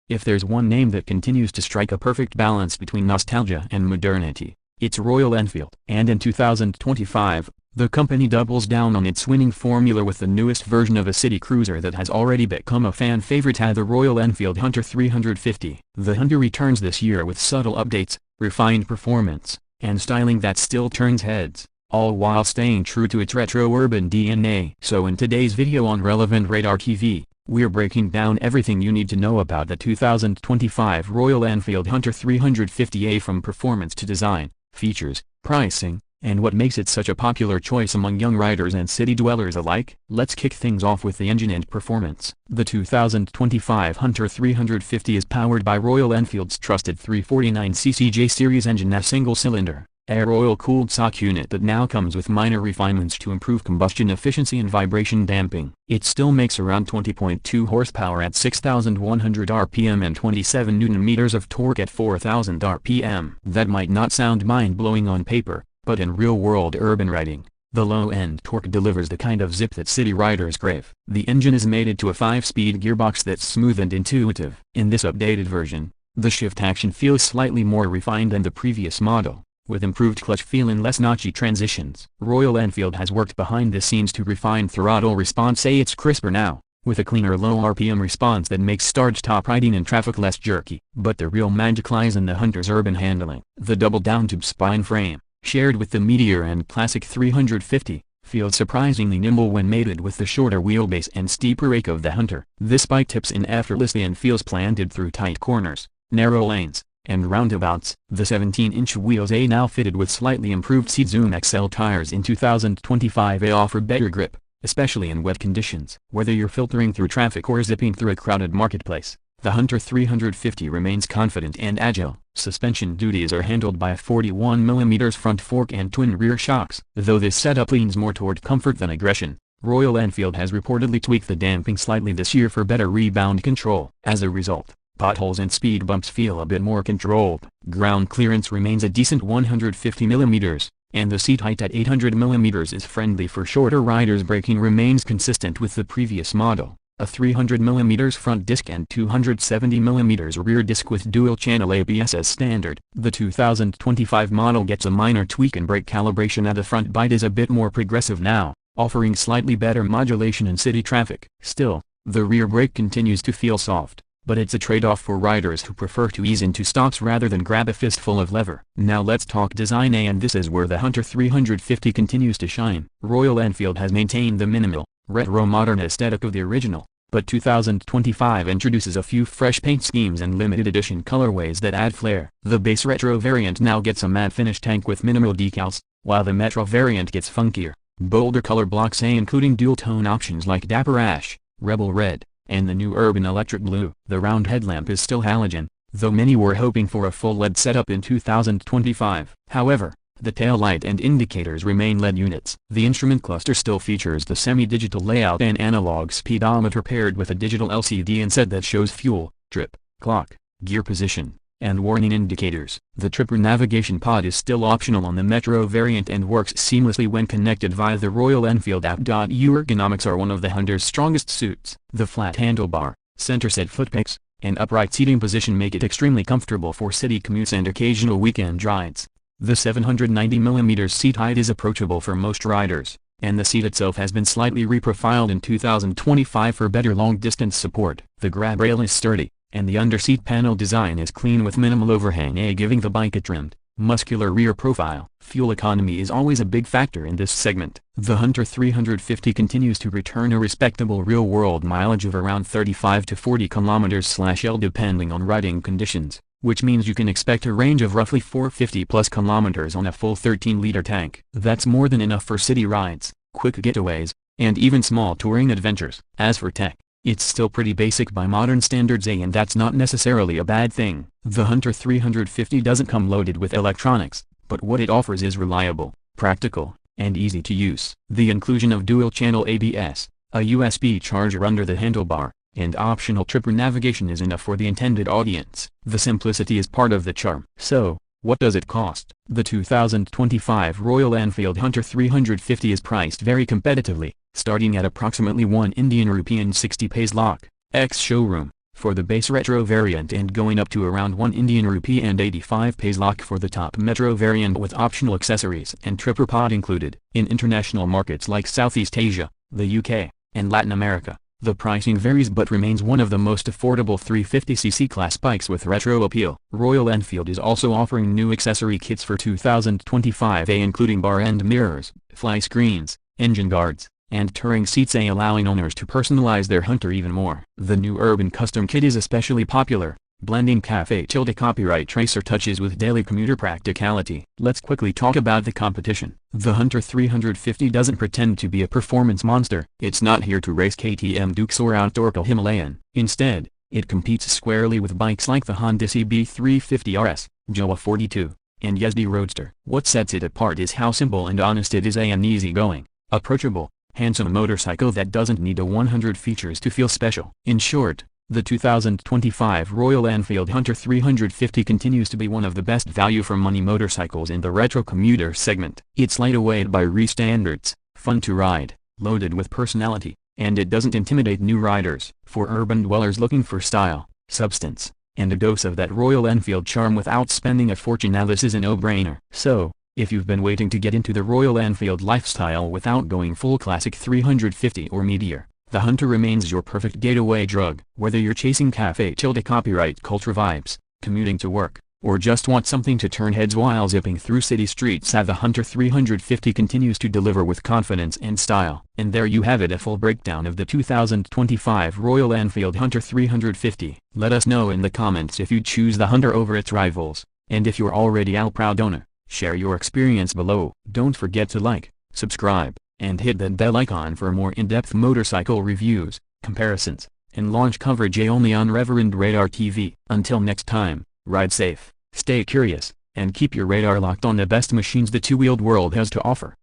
If there's one name that continues to strike a perfect balance between nostalgia and modernity, it's Royal Enfield. And in 2025, the company doubles down on its winning formula with the newest version of a city cruiser that has already become a fan favorite, the Royal Enfield Hunter 350. The Hunter returns this year with subtle updates, refined performance, and styling that still turns heads, all while staying true to its retro urban DNA. So in today's video on Rev Radar TV, we're breaking down everything you need to know about the 2025 Royal Enfield Hunter 350A, from performance to design, features, pricing, and what makes it such a popular choice among young riders and city dwellers alike. Let's kick things off with the engine and performance. The 2025 Hunter 350 is powered by Royal Enfield's trusted 349cc J-Series engine, a single-cylinder, air-oil-cooled shock unit that now comes with minor refinements to improve combustion efficiency and vibration damping. It still makes around 20.2 horsepower at 6,100 RPM and 27 Nm of torque at 4,000 RPM. That might not sound mind-blowing on paper, but in real-world urban riding, the low-end torque delivers the kind of zip that city riders crave. The engine is mated to a 5-speed gearbox that's smooth and intuitive. In this updated version, the shift action feels slightly more refined than the previous model, with improved clutch feel and less notchy transitions. Royal Enfield has worked behind the scenes to refine throttle response. It's crisper now, with a cleaner low RPM response that makes start-stop riding in traffic less jerky. But the real magic lies in the Hunter's urban handling. The double down-tube spine frame, shared with the Meteor and Classic 350, feels surprisingly nimble when mated with the shorter wheelbase and steeper rake of the Hunter. This bike tips in effortlessly and feels planted through tight corners, narrow lanes, and roundabouts. The 17-inch wheels are now fitted with slightly improved Seat Zoom XL tires in 2025. They offer better grip, especially in wet conditions. Whether you're filtering through traffic or zipping through a crowded marketplace, the Hunter 350 remains confident and agile. Suspension duties are handled by a 41mm front fork and twin rear shocks. Though this setup leans more toward comfort than aggression, Royal Enfield has reportedly tweaked the damping slightly this year for better rebound control. As a result, potholes and speed bumps feel a bit more controlled. Ground clearance remains a decent 150mm, and the seat height at 800mm is friendly for shorter riders. Braking remains consistent with the previous model, a 300mm front disc and 270mm rear disc with dual-channel ABS as standard. The 2025 model gets a minor tweak in brake calibration, the front bite is a bit more progressive now, offering slightly better modulation in city traffic. Still, the rear brake continues to feel soft, but it's a trade-off for riders who prefer to ease into stops rather than grab a fistful of lever. Now let's talk design, and this is where the Hunter 350 continues to shine. Royal Enfield has maintained the minimal, retro-modern aesthetic of the original, but 2025 introduces a few fresh paint schemes and limited edition colorways that add flair. The base retro variant now gets a matte finish tank with minimal decals, while the Metro variant gets funkier, bolder color blocks, including dual-tone options like Dapper Ash, Rebel Red, and the new Urban Electric Blue. The round headlamp is still halogen, though many were hoping for a full LED setup in 2025. However, the taillight and indicators remain LED units. The instrument cluster still features the semi-digital layout and analog speedometer paired with a digital LCD inset that shows fuel, trip, clock, gear position, and warning indicators. The Tripper navigation pod is still optional on the Metro variant and works seamlessly when connected via the Royal Enfield app. Ergonomics are one of the Hunter's strongest suits. The flat handlebar, center-set footpegs, and upright seating position make it extremely comfortable for city commutes and occasional weekend rides. The 790mm seat height is approachable for most riders, and the seat itself has been slightly reprofiled in 2025 for better long-distance support. The grab rail is sturdy, and the under-seat panel design is clean with minimal overhang, giving the bike a trimmed, muscular rear profile. Fuel economy is always a big factor in this segment. The Hunter 350 continues to return a respectable real-world mileage of around 35 to 40 km/L depending on riding conditions, which means you can expect a range of roughly 450+ kilometers on a full 13-liter tank. That's more than enough for city rides, quick getaways, and even small touring adventures. As for tech, it's still pretty basic by modern standards, and that's not necessarily a bad thing. The Hunter 350 doesn't come loaded with electronics, but what it offers is reliable, practical, and easy to use. The inclusion of dual-channel ABS, a USB charger under the handlebar, and optional Tripper navigation is enough for the intended audience. The simplicity is part of the charm. So, what does it cost? The 2025 Royal Enfield Hunter 350 is priced very competitively, starting at approximately 1 Indian rupee and 60 paise lakh, ex-showroom, for the base retro variant and going up to around 1 Indian rupee and 85 paise lakh for the top metro variant with optional accessories and tripper pod included. In international markets like Southeast Asia, the UK, and Latin America, the pricing varies but remains one of the most affordable 350cc class bikes with retro appeal. Royal Enfield is also offering new accessory kits for 2025 including bar end mirrors, fly screens, engine guards, and touring seats allowing owners to personalize their Hunter even more. The new Urban Custom Kit is especially popular, blending copyright tracer touches with daily commuter practicality. Let's quickly talk about the competition. The Hunter 350 doesn't pretend to be a performance monster. It's not here to race KTM Dukes or outdoor Himalayan. Instead, it competes squarely with bikes like the Honda CB350 RS, Jawa 42, and Yazdi Roadster. What sets it apart is how simple and honest it is, an easygoing, approachable, handsome motorcycle that doesn't need a 100 features to feel special. In short, the 2025 Royal Enfield Hunter 350 continues to be one of the best value for money motorcycles in the retro commuter segment. It's lightweight by RE standards, fun to ride, loaded with personality, and it doesn't intimidate new riders. For urban dwellers looking for style, substance, and a dose of that Royal Enfield charm without spending a fortune, now this is a no-brainer. So, if you've been waiting to get into the Royal Enfield lifestyle without going full classic 350 or Meteor, the Hunter remains your perfect getaway drug. Whether you're chasing copyright culture vibes, commuting to work, or just want something to turn heads while zipping through city streets, the Hunter 350 continues to deliver with confidence and style. And there you have it, a full breakdown of the 2025 Royal Enfield Hunter 350. Let us know in the comments if you choose the Hunter over its rivals, and if you're already a proud owner. Share your experience below. Don't forget to like, subscribe, and hit that bell icon for more in-depth motorcycle reviews, comparisons, and launch coverage only on Rev Radar TV. Until next time, ride safe, stay curious, and keep your radar locked on the best machines the two-wheeled world has to offer.